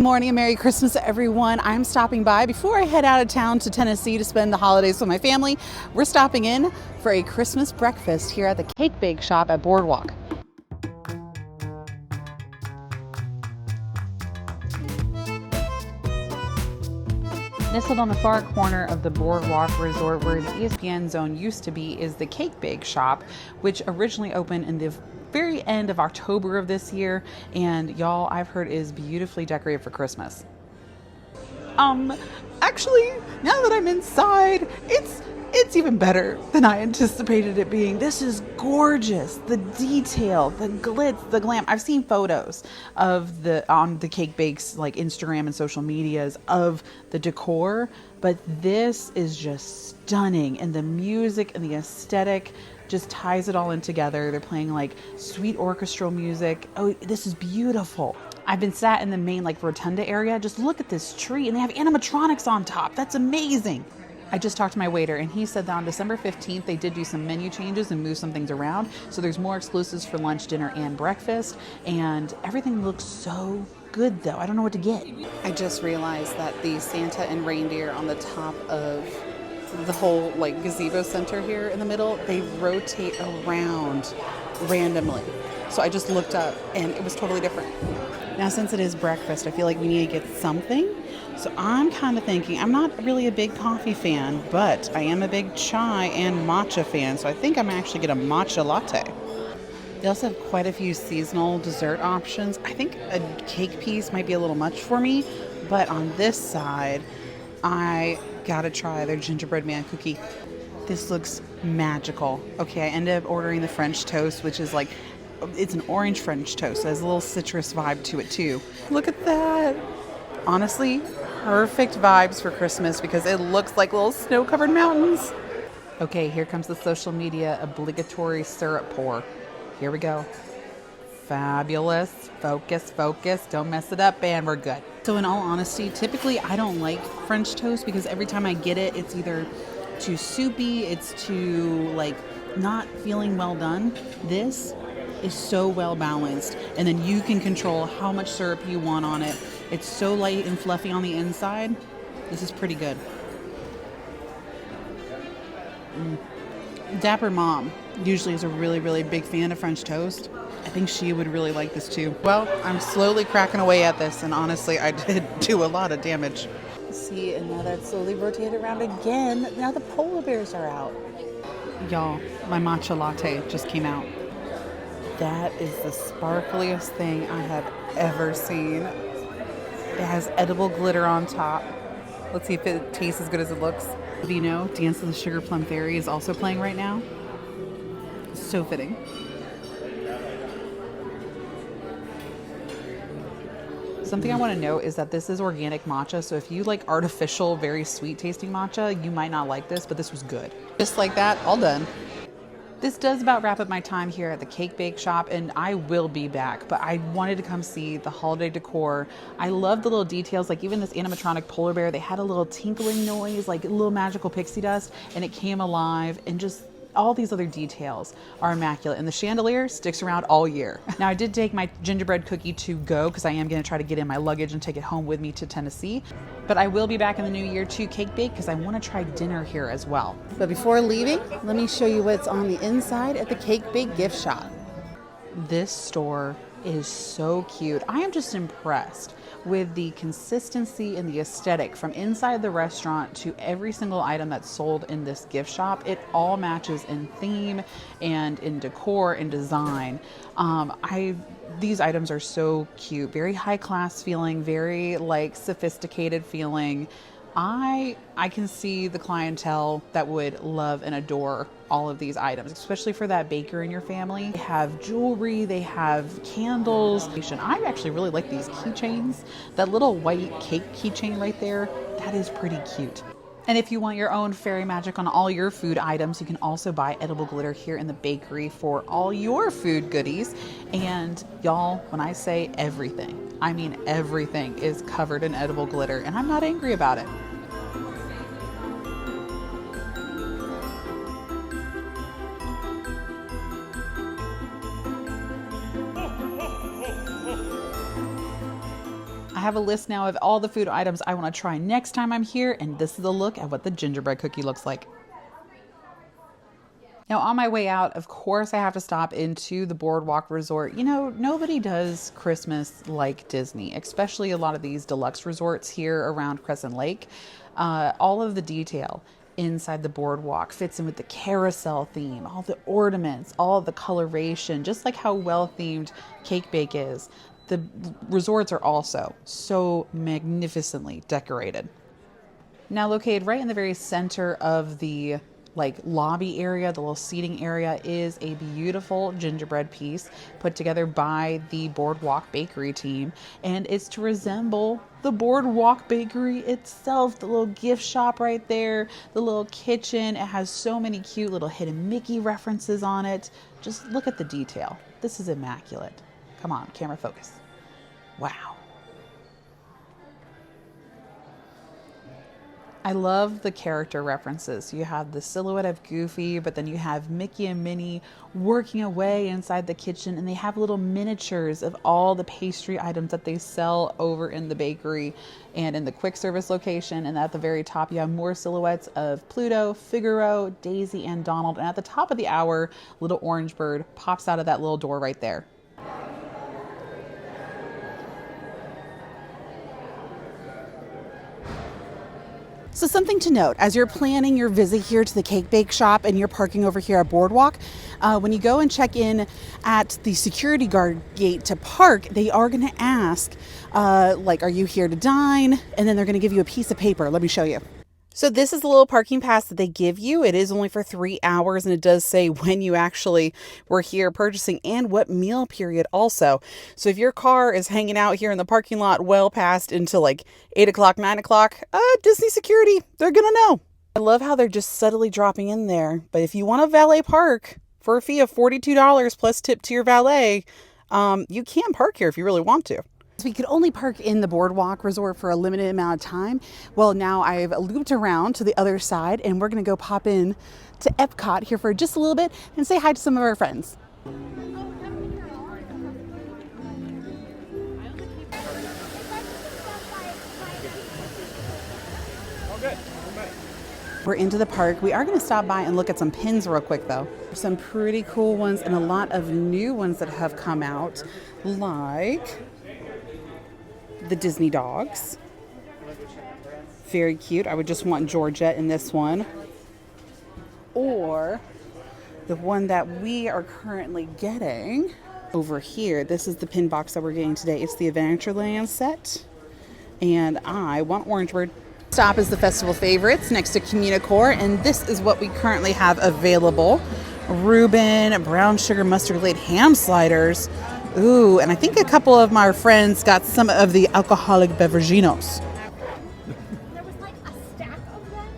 Good morning and Merry Christmas, everyone. I'm stopping by before I head out of town to Tennessee to spend the holidays with my family. We're stopping in for a Christmas breakfast here at the Cake Bake Shop at Boardwalk. Nestled on the far corner of the Boardwalk Resort where the ESPN zone used to be is the Cake Bake Shop, which originally opened in the very end of October of this year, and y'all, I've heard is beautifully decorated for Christmas. Actually, now that I'm inside, it's even better than I anticipated it being. This is gorgeous. The detail, the glitz, the glam. I've seen photos of on the Cake Bake's like Instagram and social medias of the decor, but this is just stunning, and the music and the aesthetic just ties it all in together. They're playing like sweet orchestral music. Oh, this is beautiful. I've been sat in the main like rotunda area. Just look at this tree, and they have animatronics on top. That's amazing. I just talked to my waiter, and he said that on December 15th, they did do some menu changes and move some things around. So there's more exclusives for lunch, dinner, and breakfast. And everything looks so good, though. I don't know what to get. I just realized that the Santa and reindeer on the top of the whole like gazebo center here in the middle, they rotate around randomly. So I just looked up, and it was totally different. Now, since it is breakfast, I feel like we need to get something. So I'm kind of thinking, I'm not really a big coffee fan, but I am a big chai and matcha fan. So I think I'm actually get a matcha latte. They also have quite a few seasonal dessert options. I think a cake piece might be a little much for me, but on this side, I gotta try their gingerbread man cookie. This looks magical. Okay, I ended up ordering the French toast, which is like, it's an orange French toast. It has a little citrus vibe to it too. Look at that. Honestly, perfect vibes for Christmas because it looks like little snow-covered mountains. Okay, here comes the social media obligatory syrup pour. Here we go. Fabulous. Focus, focus. Don't mess it up, and we're good. So in all honesty, typically I don't like French toast because every time I get it, it's either too soupy, it's too like not feeling well done. This is so well balanced, and then you can control how much syrup you want on it. It's so light and fluffy on the inside. This is pretty good. Dapper Mom usually is a really big fan of French toast. I think she would really like this too. Well, I'm slowly cracking away at this, and honestly, I did do a lot of damage. See, and now that's slowly rotated around again. Now the polar bears are out. Y'all, my matcha latte just came out. That is the sparkliest thing I have ever seen. It has edible glitter on top. Let's see if it tastes as good as it looks. Do you know, Dance of the Sugar Plum Fairy is also playing right now? So fitting. Something I want to note is that this is organic matcha, so if you like artificial, very sweet tasting matcha, you might not like this, but this was good. Just like that, all done. This does about wrap up my time here at the Cake Bake Shop, and I will be back, but I wanted to come see the holiday decor. I love the little details, like even this animatronic polar bear, they had a little tinkling noise, like a little magical pixie dust, and it came alive, and just all these other details are immaculate, and the chandelier sticks around all year. Now, I did take my gingerbread cookie to go because I am going to try to get in my luggage and take it home with me to Tennessee, but I will be back in the new year to Cake Bake because I want to try dinner here as well. But before leaving, let me show you what's on the inside at the Cake Bake gift shop. This store is so cute. I am just impressed with the consistency and the aesthetic from inside the restaurant to every single item that's sold in this gift shop. It all matches in theme and in decor and design. These items are so cute, very high class feeling, very like sophisticated feeling. I can see the clientele that would love and adore all of these items, especially for that baker in your family. They have jewelry, they have candles. I actually really like these keychains. That little white cake keychain right there, that is pretty cute. And if you want your own fairy magic on all your food items, you can also buy edible glitter here in the bakery for all your food goodies. And y'all, when I say everything, I mean everything is covered in edible glitter, and I'm not angry about it. I have a list now of all the food items I want to try next time I'm here, and this is a look at what the gingerbread cookie looks like. Now, on my way out, of course, I have to stop into the Boardwalk Resort. You know, nobody does Christmas like Disney, especially a lot of these deluxe resorts here around Crescent Lake. All of the detail inside the boardwalk fits in with the carousel theme, all the ornaments, all of the coloration, just like how well themed Cake Bake is. The resorts are also so magnificently decorated. Now, located right in the very center of the lobby area, the little seating area, is a beautiful gingerbread piece put together by the Boardwalk Bakery team, and it's to resemble the Boardwalk Bakery itself. The little gift shop right there, the little kitchen, it has so many cute little hidden Mickey references on it. Just look at the detail. This is immaculate. Come on, camera focus. Wow. I love the character references. You have the silhouette of Goofy, but then you have Mickey and Minnie working away inside the kitchen, and they have little miniatures of all the pastry items that they sell over in the bakery and in the quick service location. And at the very top, you have more silhouettes of Pluto, Figaro, Daisy, and Donald. And at the top of the hour, little orange bird pops out of that little door right there. So something to note, as you're planning your visit here to the Cake Bake Shop and you're parking over here at Boardwalk, when you go and check in at the security guard gate to park, they are going to ask, are you here to dine? And then they're going to give you a piece of paper. Let me show you. So this is the little parking pass that they give you. It is only for 3 hours, and it does say when you actually were here purchasing and what meal period also. So if your car is hanging out here in the parking lot well past into 8 o'clock, 9 o'clock, Disney security, they're going to know. I love how they're just subtly dropping in there. But if you want to valet park for a fee of $42 plus tip to your valet, you can park here if you really want to. We could only park in the Boardwalk Resort for a limited amount of time. Well, now I've looped around to the other side, and we're going to go pop in to Epcot here for just a little bit and say hi to some of our friends. We're into the park. We are going to stop by and look at some pins real quick, though. Some pretty cool ones and a lot of new ones that have come out, like the Disney dogs. Very cute. I would just want Georgette in this one. Or the one that we are currently getting over here. This is the pin box that we're getting today. It's the Adventureland set. And I want Orange Bird. Stop is the festival favorites next to Communicore, and this is what we currently have available. Reuben, brown sugar mustard laid ham sliders. Ooh, and I think a couple of my friends got some of the alcoholic beveraginos. There was a stack of them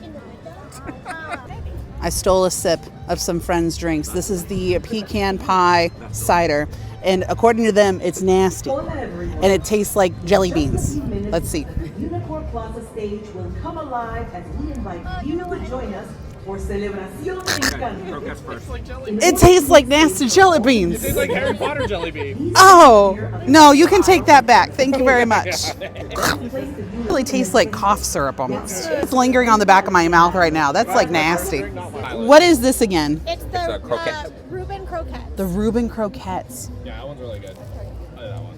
in the window. I stole a sip of some friends' drinks. This is the pecan pie cider, and according to them, it's nasty, and it tastes like jelly beans. Let's see. Unicorn Plaza stage will come alive as we invite you to join us for Celebración Encanto. It tastes like nasty jelly beans. It tastes like Harry Potter jelly beans. Oh, no, you can take that back. Thank you very much. It really tastes like cough syrup almost. It's lingering on the back of my mouth right now. That's like nasty. What is this again? It's the Reuben croquettes. The Reuben croquettes. Yeah, that one's really good. I like that one.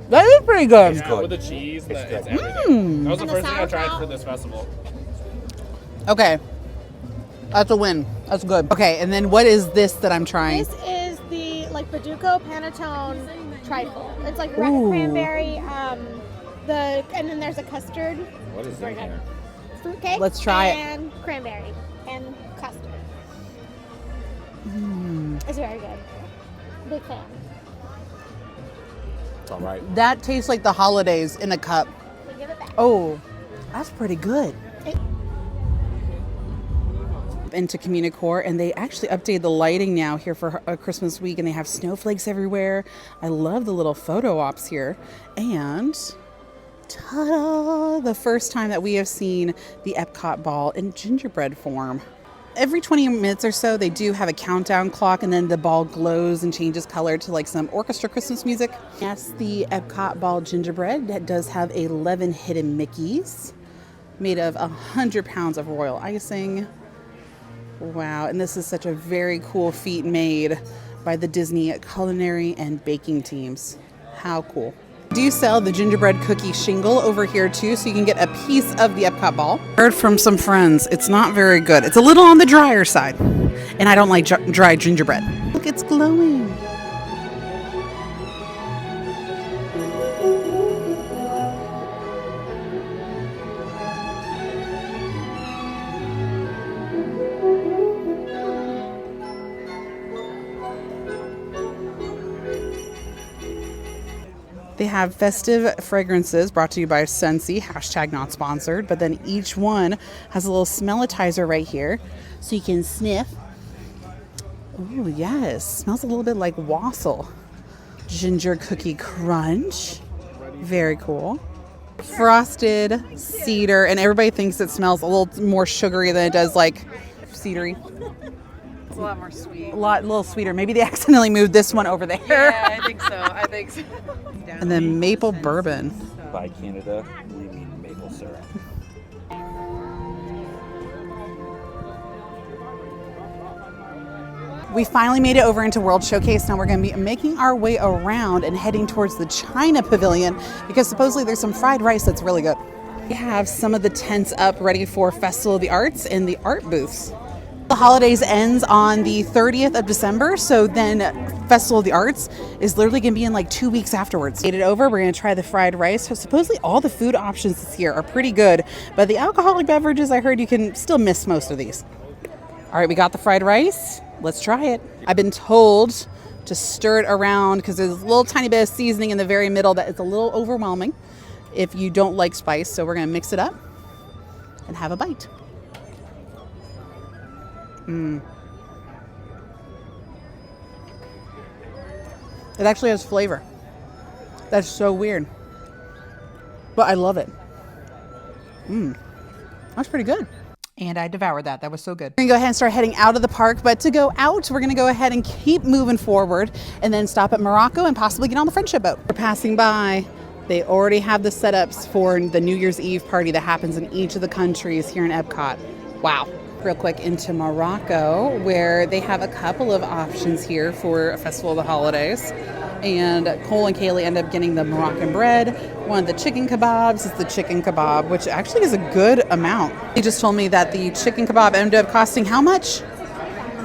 That is pretty good. Yeah, with the cheese, it's everything. That was the first thing I tried for this festival. Okay. That's a win. That's good. Okay, and then what is this that I'm trying? This is the Baduco Panettone trifle. It's like red cranberry, and then there's a custard. What is in here? Fruitcake. Let's try it. And cranberry and custard. It's very good. Big fan. It's all right. That tastes like the holidays in a cup. So give it back. Oh, that's pretty good. Into Communicore, and they actually updated the lighting now here for Christmas week, and they have snowflakes everywhere. I love the little photo ops here. And ta-da! The first time that we have seen the Epcot ball in gingerbread form. every 20 minutes or so, they do have a countdown clock, and then the ball glows and changes color to like some orchestra Christmas music. Yes, the Epcot ball gingerbread that does have 11 hidden Mickeys made of 100 pounds of royal icing. Wow, and this is such a very cool feat made by the Disney culinary and baking teams. How cool. Do sell the gingerbread cookie shingle over here too, so you can get a piece of the Epcot ball. Heard from some friends, it's not very good. It's a little on the drier side, and I don't like dry gingerbread. Look, it's glowing. They have festive fragrances brought to you by Scentsy, hashtag not sponsored, but then each one has a little smellitizer right here so you can sniff. Oh yes, smells a little bit like wassail. Ginger cookie crunch, very cool. Frosted cedar, and everybody thinks it smells a little more sugary than it does like cedary. It's a lot more sweet. A little sweeter. Maybe they accidentally moved this one over there. Yeah, I think so. And then maple bourbon. By Canada, we mean maple syrup. We finally made it over into World Showcase. Now we're going to be making our way around and heading towards the China Pavilion because supposedly there's some fried rice that's really good. We have some of the tents up ready for Festival of the Arts and the art booths. The holidays ends on the 30th of December, so then Festival of the Arts is literally going to be in like 2 weeks afterwards. Made it over, we're going to try the fried rice. So supposedly all the food options this year are pretty good, but the alcoholic beverages, I heard you can still miss most of these. All right, we got the fried rice. Let's try it. I've been told to stir it around because there's a little tiny bit of seasoning in the very middle that is a little overwhelming if you don't like spice. So we're going to mix it up and have a bite. It actually has flavor. That's so weird. But I love it. That's pretty good. And I devoured that. That was so good. We're going to go ahead and start heading out of the park. But to go out, we're going to go ahead and keep moving forward and then stop at Morocco and possibly get on the friendship boat. We're passing by. They already have the setups for the New Year's Eve party that happens in each of the countries here in Epcot. Wow. Real quick into Morocco, where they have a couple of options here for a Festival of the Holidays. And Cole and Kaylee end up getting the Moroccan bread. One of the chicken kebabs is the chicken kebab, which actually is a good amount. They just told me that the chicken kebab ended up costing how much?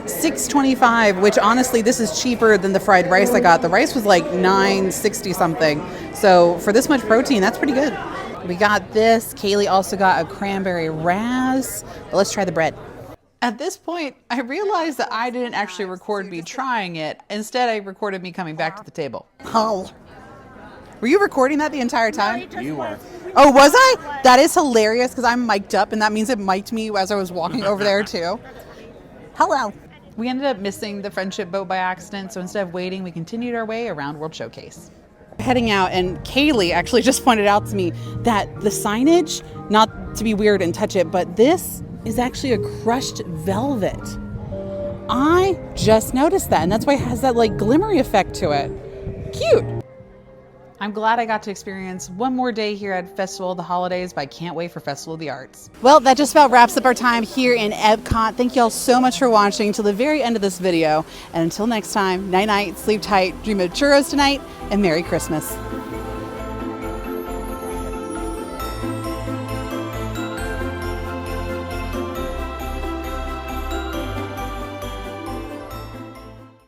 $6.25, which honestly, this is cheaper than the fried rice I got. The rice was like $9.60 something. So for this much protein, that's pretty good. We got this. Kaylee also got a cranberry raz. But let's try the bread. At this point, I realized that I didn't actually record me trying it. Instead, I recorded me coming back to the table. Oh. Were you recording that the entire time? You were. Oh, was I? That is hilarious because I'm mic'd up, and that means it mic'd me as I was walking over there too. Hello. We ended up missing the friendship boat by accident, so instead of waiting, we continued our way around World Showcase. Heading out, and Kaylee actually just pointed out to me that the signage, not to be weird and touch it, but this is actually a crushed velvet. I just noticed that, and that's why it has that like glimmery effect to it. Cute. I'm glad I got to experience one more day here at Festival of the Holidays, but I can't wait for Festival of the Arts. Well, that just about wraps up our time here in Epcot. Thank you all so much for watching till the very end of this video. And until next time, night-night, sleep tight, dream of churros tonight, and Merry Christmas.